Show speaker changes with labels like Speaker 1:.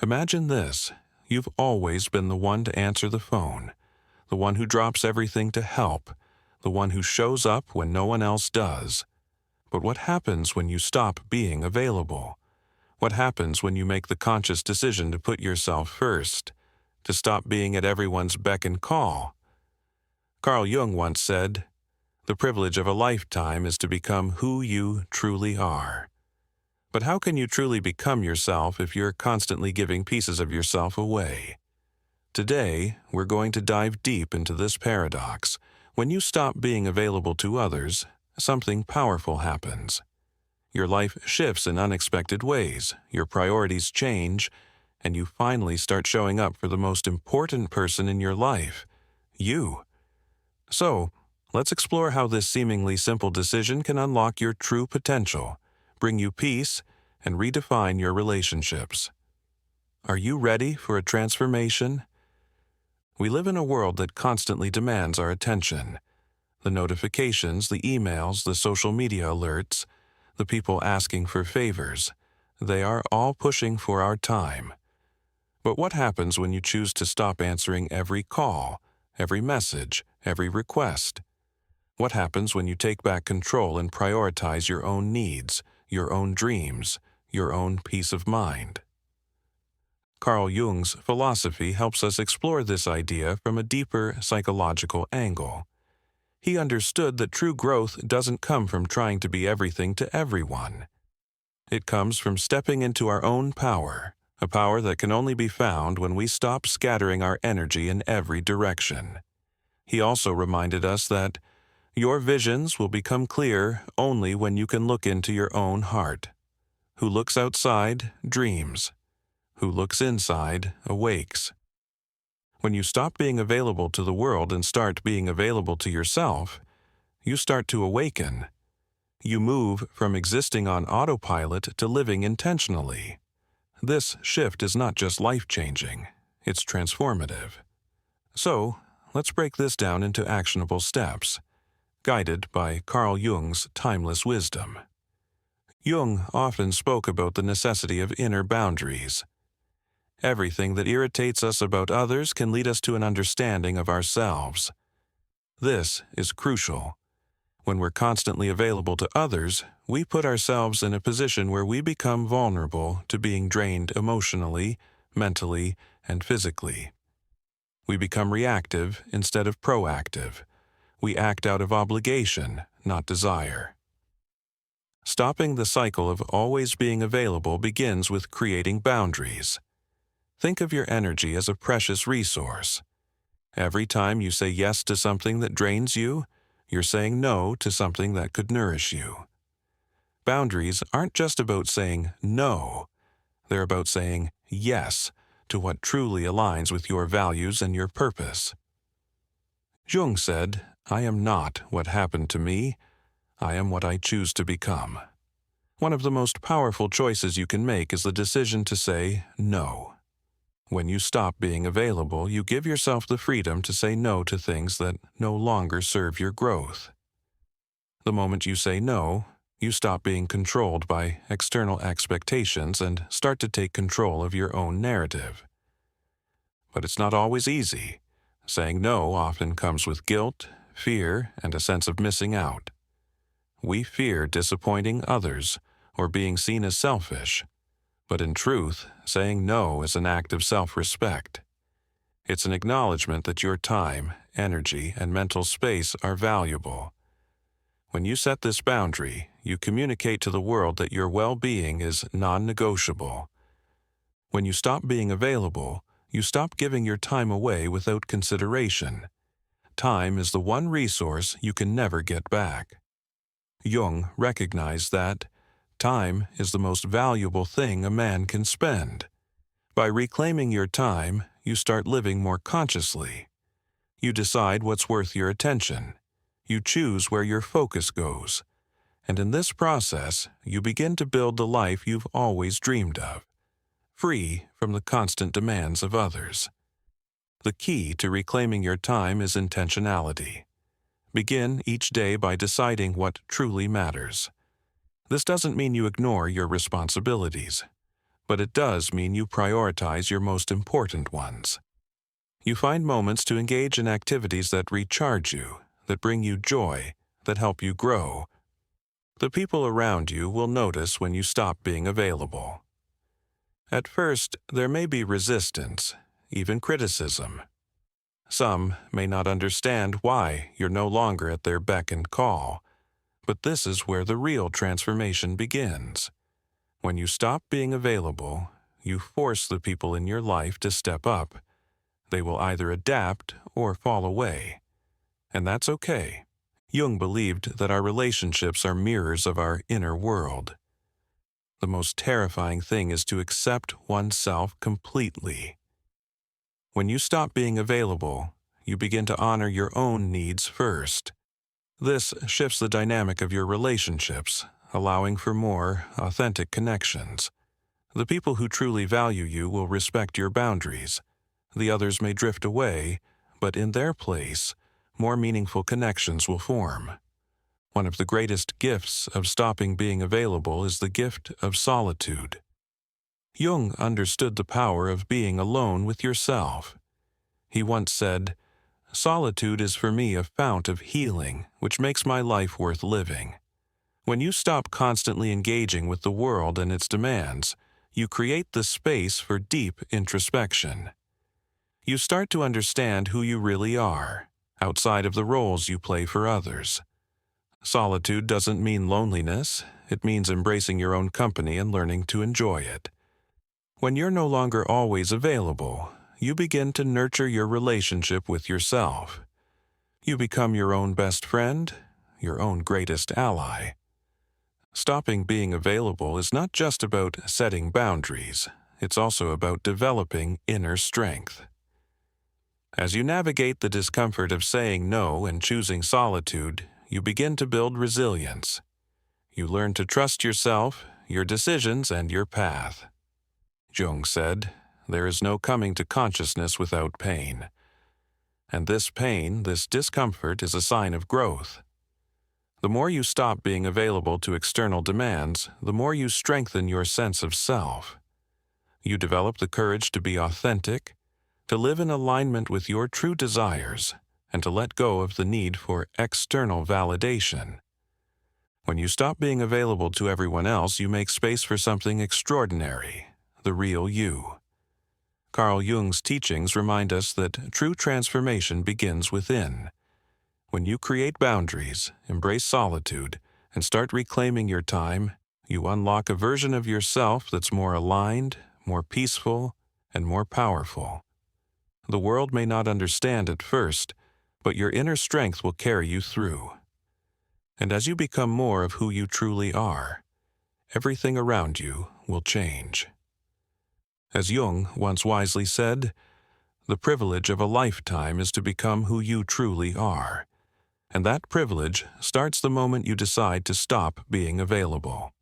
Speaker 1: Imagine this. You've always been the one to answer the phone, the one who drops everything to help, the one who shows up when no one else does. But what happens when you stop being available? What happens when you make the conscious decision to put yourself first, to stop being at everyone's beck and call? Carl Jung once said, "The privilege of a lifetime is to become who you truly are." But how can you truly become yourself if you're constantly giving pieces of yourself away? Today, we're going to dive deep into this paradox. When you stop being available to others, something powerful happens. Your life shifts in unexpected ways, your priorities change, and you finally start showing up for the most important person in your life, you. So, let's explore how this seemingly simple decision can unlock your true potential, bring you peace, and redefine your relationships. Are you ready for a transformation? We live in a world that constantly demands our attention. The notifications, the emails, the social media alerts, the people asking for favors, they are all pushing for our time. But what happens when you choose to stop answering every call, every message, every request? What happens when you take back control and prioritize your own needs, your own dreams, your own peace of mind? Carl Jung's philosophy helps us explore this idea from a deeper psychological angle. He understood that true growth doesn't come from trying to be everything to everyone. It comes from stepping into our own power, a power that can only be found when we stop scattering our energy in every direction. He also reminded us that your visions will become clear only when you can look into your own heart. Who looks outside dreams. Who looks inside awakes. When you stop being available to the world and start being available to yourself, you start to awaken. You move from existing on autopilot to living intentionally. This shift is not just life-changing, it's transformative. So, let's break this down into actionable steps, guided by Carl Jung's timeless wisdom. Jung often spoke about the necessity of inner boundaries. Everything that irritates us about others can lead us to an understanding of ourselves. This is crucial. When we're constantly available to others, we put ourselves in a position where we become vulnerable to being drained emotionally, mentally, and physically. We become reactive instead of proactive. We act out of obligation, not desire. Stopping the cycle of always being available begins with creating boundaries. Think of your energy as a precious resource. Every time you say yes to something that drains you, you're saying no to something that could nourish you. Boundaries aren't just about saying no. They're about saying yes to what truly aligns with your values and your purpose. Jung said, "I am not what happened to me. I am what I choose to become." One of the most powerful choices you can make is the decision to say no. When you stop being available, you give yourself the freedom to say no to things that no longer serve your growth. The moment you say no, you stop being controlled by external expectations and start to take control of your own narrative. But it's not always easy. Saying no often comes with guilt, fear, and a sense of missing out. We fear disappointing others or being seen as selfish. But in truth, saying no is an act of self-respect. It's an acknowledgement that your time, energy, and mental space are valuable. When you set this boundary, you communicate to the world that your well-being is non-negotiable. When you stop being available, you stop giving your time away without consideration. Time is the one resource you can never get back. Jung recognized that time is the most valuable thing a man can spend. By reclaiming your time, you start living more consciously. You decide what's worth your attention. You choose where your focus goes. And in this process, you begin to build the life you've always dreamed of, free from the constant demands of others. The key to reclaiming your time is intentionality. Begin each day by deciding what truly matters. This doesn't mean you ignore your responsibilities. but it does mean you prioritize your most important ones. You find moments to engage in activities that recharge you, that bring you joy, that help you grow. The people around you will notice when you stop being available. At first, there may be resistance, even criticism. Some may not understand why you're no longer at their beck and call, but this is where the real transformation begins. When you stop being available, you force the people in your life to step up. They will either adapt or fall away. And that's okay. Jung believed that our relationships are mirrors of our inner world. The most terrifying thing is to accept oneself completely. When you stop being available, you begin to honor your own needs first. This shifts the dynamic of your relationships, allowing for more authentic connections. The people who truly value you will respect your boundaries. The others may drift away, but in their place, more meaningful connections will form. One of the greatest gifts of stopping being available is the gift of solitude. Jung understood the power of being alone with yourself. He once said, "Solitude is for me a fount of healing, which makes my life worth living." When you stop constantly engaging with the world and its demands, you create the space for deep introspection. You start to understand who you really are, outside of the roles you play for others. Solitude doesn't mean loneliness, it means embracing your own company and learning to enjoy it. When you're no longer always available, you begin to nurture your relationship with yourself. You become your own best friend, your own greatest ally. Stopping being available is not just about setting boundaries, it's also about developing inner strength. As you navigate the discomfort of saying no and choosing solitude, you begin to build resilience. You learn to trust yourself, your decisions, and your path. Jung said, "There is no coming to consciousness without pain." And this pain, this discomfort, is a sign of growth. The more you stop being available to external demands, the more you strengthen your sense of self. You develop the courage to be authentic, to live in alignment with your true desires, and to let go of the need for external validation. When you stop being available to everyone else, you make space for something extraordinary, the real you. Carl Jung's teachings remind us that true transformation begins within. When you create boundaries, embrace solitude, and start reclaiming your time, you unlock a version of yourself that's more aligned, more peaceful, and more powerful. The world may not understand at first, but your inner strength will carry you through. And as you become more of who you truly are, everything around you will change. As Jung once wisely said, "The privilege of a lifetime is to become who you truly are." And that privilege starts the moment you decide to stop being available.